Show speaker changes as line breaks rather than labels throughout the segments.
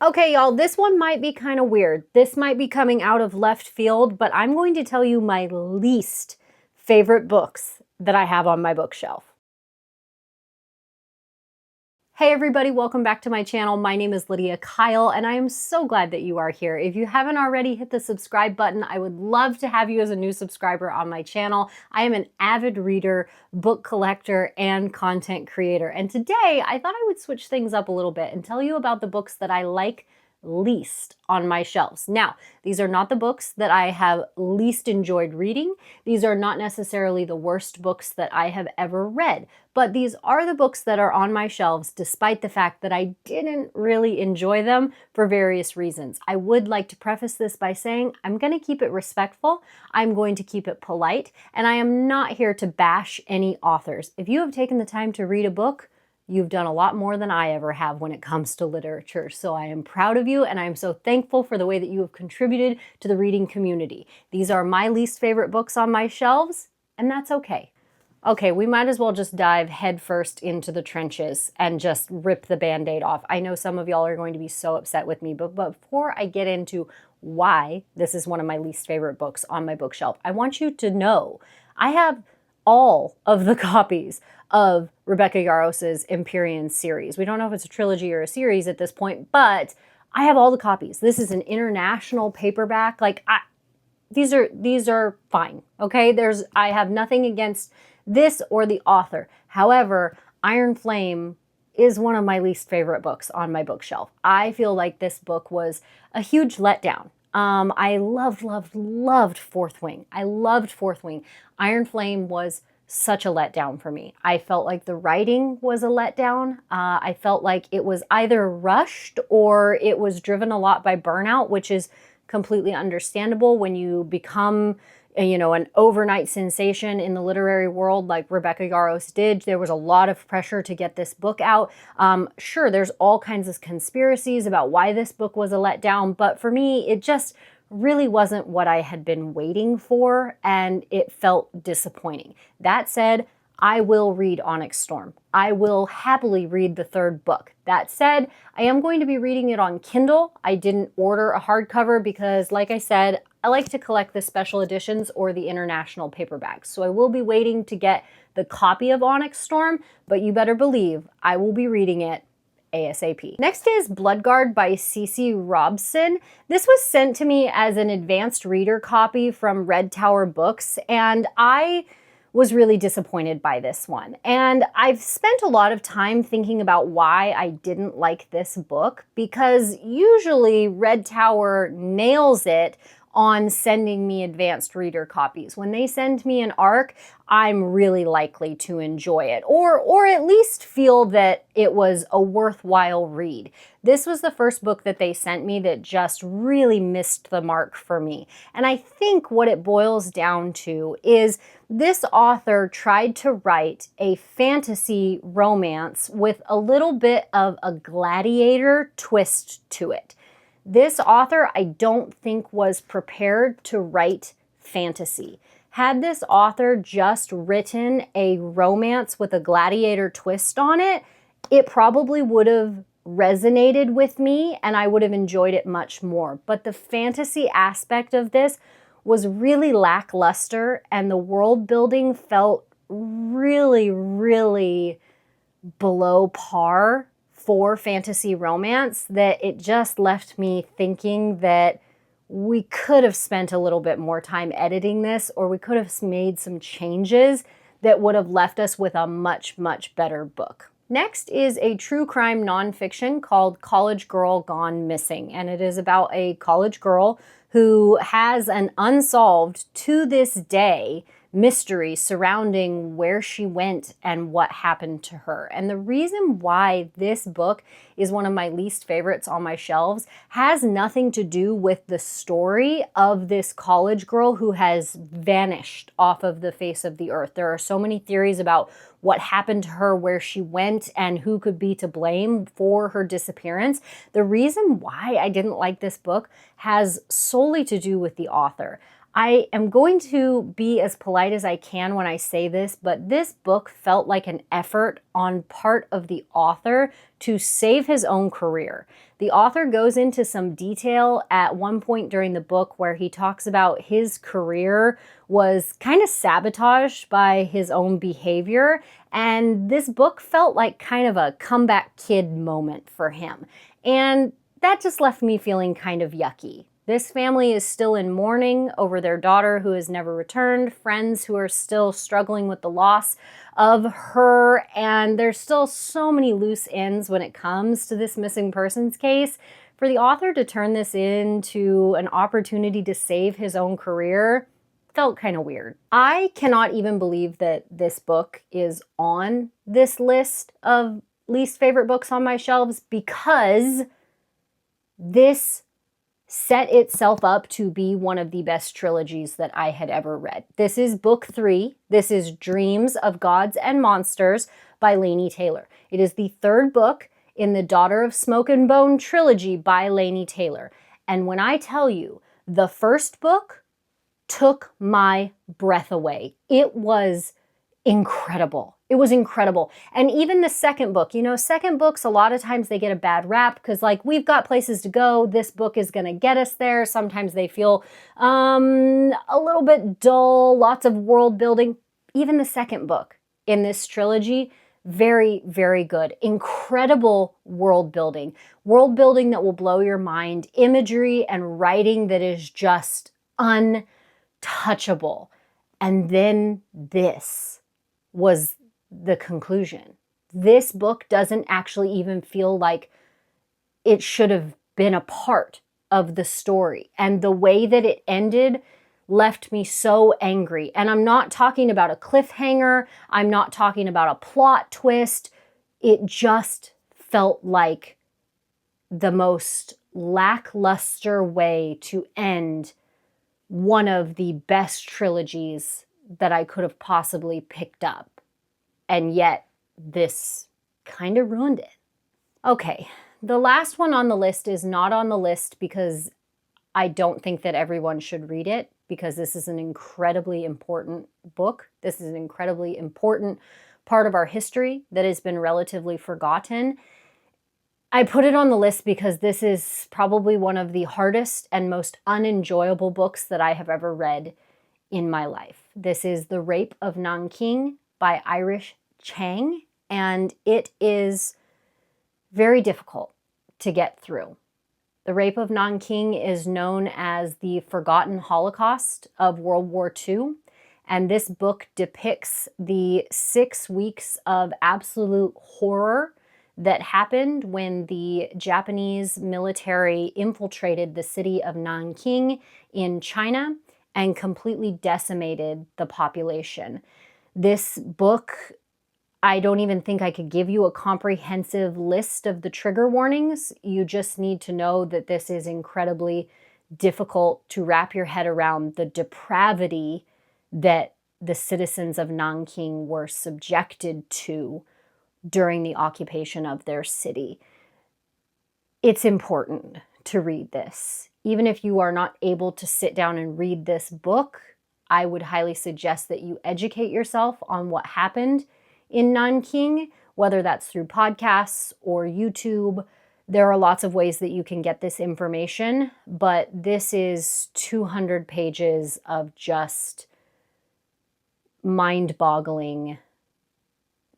Okay, y'all, this one might be kind of weird. This might be coming out of left field, but I'm going to tell you my least favorite books that I have on my bookshelf. Hey everybody, welcome back to my channel. My name is Lydia Kyle, and I am so glad that you are here. If you haven't already, hit the subscribe button. I would love to have you as a new subscriber on my channel. I am an avid reader, book collector, and content creator. And today, I thought I would switch things up a little bit and tell you about the books that I like least on my shelves. Now, these are not the books that I have least enjoyed reading. These are not necessarily the worst books that I have ever read, but these are the books that are on my shelves despite the fact that I didn't really enjoy them for various reasons. I would like to preface this by saying I'm going to keep it respectful, I'm going to keep it polite, and I am not here to bash any authors. If you have taken the time to read a book, you've done a lot more than I ever have when it comes to literature. So I am proud of you, and I am so thankful for the way that you have contributed to the reading community. These are my least favorite books on my shelves, and that's okay. Okay, we might as well just dive headfirst into the trenches and just rip the Band-Aid off. I know some of y'all are going to be so upset with me, but before I get into why this is one of my least favorite books on my bookshelf, I want you to know I have all of the copies of Rebecca Yarros's Empyrean series. We don't know if it's a trilogy or a series at this point, but I have all the copies. This is an international paperback. These are fine, okay? I have nothing against this or the author. However, Iron Flame is one of my least favorite books on my bookshelf. I feel like this book was a huge letdown. I loved Fourth Wing. I loved Fourth Wing. Iron Flame was such a letdown for me. I felt like the writing was a letdown. I felt like it was either rushed or it was driven a lot by burnout, which is completely understandable when you become an overnight sensation in the literary world like Rebecca Yarros did. There was a lot of pressure to get this book out. Sure, there's all kinds of conspiracies about why this book was a letdown, but for me, it just really wasn't what I had been waiting for, and it felt disappointing. That said, I will read Onyx Storm. I will happily read the third book. That said, I am going to be reading it on Kindle. I didn't order a hardcover because, like I said, I like to collect the special editions or the international paperbacks. So I will be waiting to get the copy of Onyx Storm, but you better believe I will be reading it ASAP. Next is Bloodguard by Cece Robson. This was sent to me as an advanced reader copy from Red Tower Books, and I was really disappointed by this one. And I've spent a lot of time thinking about why I didn't like this book, because usually Red Tower nails it on sending me advanced reader copies. When they send me an ARC, I'm really likely to enjoy it, or at least feel that it was a worthwhile read. This was the first book that they sent me that just really missed the mark for me. And I think what it boils down to is this author tried to write a fantasy romance with a little bit of a gladiator twist to it. This author, I don't think, was prepared to write fantasy. Had this author just written a romance with a gladiator twist on it, it probably would have resonated with me and I would have enjoyed it much more. But the fantasy aspect of this was really lackluster, and the world building felt really below par for fantasy romance, that it just left me thinking that we could have spent a little bit more time editing this, or we could have made some changes that would have left us with a much better book. Next is a true crime nonfiction called College Girl Gone Missing, and it is about a college girl who has an unsolved, to this day, mystery surrounding where she went and what happened to her. And the reason why this book is one of my least favorites on my shelves has nothing to do with the story of this college girl who has vanished off of the face of the earth. There are so many theories about what happened to her, where she went, and who could be to blame for her disappearance. The reason why I didn't like this book has solely to do with the author. I am going to be as polite as I can when I say this, but this book felt like an effort on part of the author to save his own career. The author goes into some detail at one point during the book where he talks about his career was kind of sabotaged by his own behavior, and this book felt like kind of a comeback kid moment for him. And that just left me feeling kind of yucky. This family is still in mourning over their daughter who has never returned, friends who are still struggling with the loss of her, and there's still so many loose ends when it comes to this missing persons case. For the author to turn this into an opportunity to save his own career felt kind of weird. I cannot even believe that this book is on this list of least favorite books on my shelves, because this set itself up to be one of the best trilogies that I had ever read. This is book 3. This is Dreams of Gods and Monsters by Laini Taylor. It is the third book in the Daughter of Smoke and Bone trilogy by Laini Taylor. And when I tell you, the first book took my breath away. It was incredible. It was incredible. And even the second book, second books, a lot of times they get a bad rap because we've got places to go. This book is going to get us there. Sometimes they feel a little bit dull, lots of world building. Even the second book in this trilogy, very, very good. Incredible world building that will blow your mind, imagery and writing that is just untouchable. And then this was the conclusion. This book doesn't actually even feel like it should have been a part of the story. And the way that it ended left me so angry. And I'm not talking about a cliffhanger. I'm not talking about a plot twist. It just felt like the most lackluster way to end one of the best trilogies that I could have possibly picked up. And yet, this kind of ruined it. Okay, the last one on the list is not on the list because I don't think that everyone should read it, because this is an incredibly important book. This is an incredibly important part of our history that has been relatively forgotten. I put it on the list because this is probably one of the hardest and most unenjoyable books that I have ever read in my life. This is The Rape of Nanking by Irish Chang, and it is very difficult to get through. The Rape of Nanking is known as the Forgotten Holocaust of World War II, and this book depicts the 6 weeks of absolute horror that happened when the Japanese military infiltrated the city of Nanking in China and completely decimated the population. This book, I don't even think I could give you a comprehensive list of the trigger warnings. You just need to know that this is incredibly difficult to wrap your head around, the depravity that the citizens of Nanking were subjected to during the occupation of their city. It's important to read this. Even if you are not able to sit down and read this book, I would highly suggest that you educate yourself on what happened in Nanking, whether that's through podcasts or YouTube. There are lots of ways that you can get this information, but this is 200 pages of just mind-boggling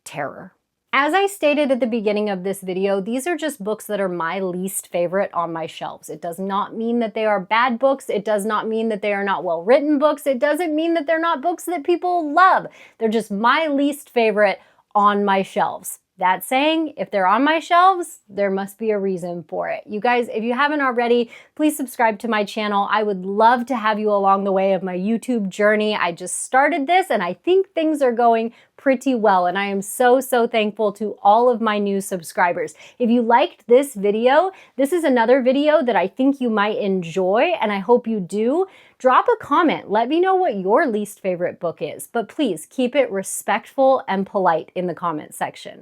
terror. As I stated at the beginning of this video, these are just books that are my least favorite on my shelves. It does not mean that they are bad books. It does not mean that they are not well-written books. It doesn't mean that they're not books that people love. They're just my least favorite on my shelves. That saying, if they're on my shelves, there must be a reason for it. You guys, if you haven't already, please subscribe to my channel. I would love to have you along the way of my YouTube journey. I just started this and I think things are going pretty well, and I am so thankful to all of my new subscribers. If you liked this video, this is another video that I think you might enjoy, and I hope you do. Drop a comment. Let me know what your least favorite book is, but please keep it respectful and polite in the comment section.